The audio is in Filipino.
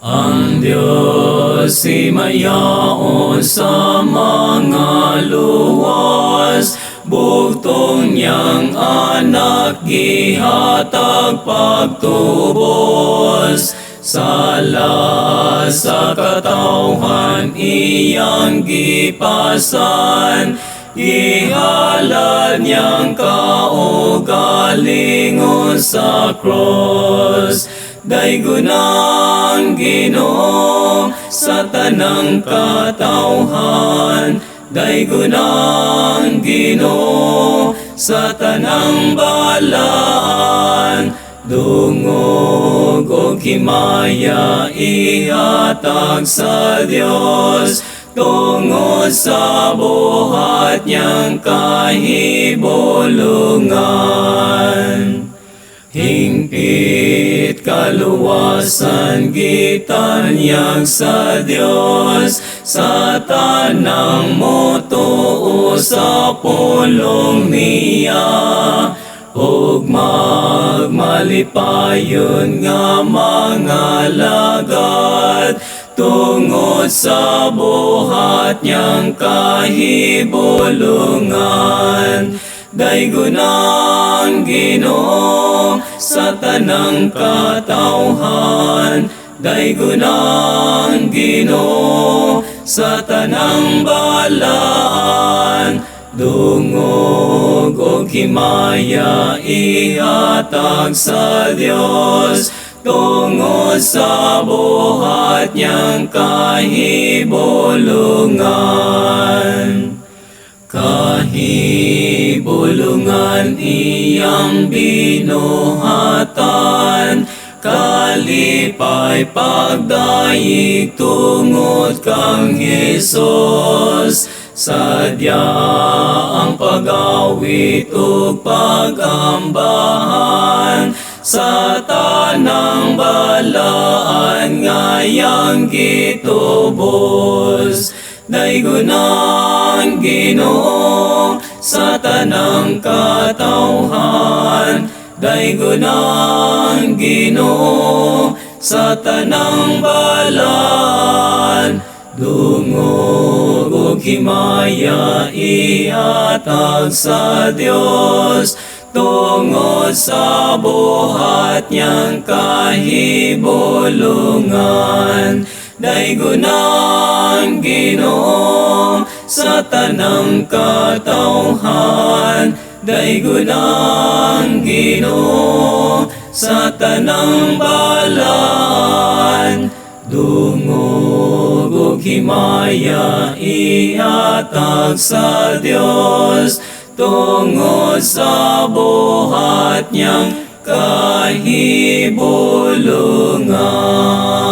Ang Diyos si mayaon sa mga luwas, bugtong niyang anak gihatag pagtubos. Sala sa katawhan iyang gipasan, ihalad niyang kaugalingon sa cross. Daygunang Ginoo sa tanang katawhan, daygunang Ginoo sa tanang balaan. Dungog o himaya ihatag sa Dios, tungod sa buhat niyang kahibulungan. Hingpit kaluwasan gitanyag sa Dios, sa tanang motuo sa pulong niya. Ug magmalipayon nga mga lagad, tungod sa buhat niyang kahibulungan. Daygunang Ginoo sa tanang katawhan, daygunang Ginoo sa tanang balaan. Dungog o himaya ihatag sa Dios, tungod sa buhat niyang kahibulungan. Kahibulungan iyang binuhatan, kalipay pagdayeg tungod kang Hesus. Sadya ang pag-awit ug pagambahan, sa tanang balaan nga iyang gitubos. Daygunang Ginoo sa tanang katawhan, daygunang Ginoo sa tanang balaan. Dungog o himaya ihatag sa Dios, tungod sa buhat niyang kahibulungan. Daygunang Ginoo sa tanang katawhan, daygunang Ginoo sa tanang balaan. Dungog o himaya ihatag sa Dios, tungod sa buhat niyang kahibulungan.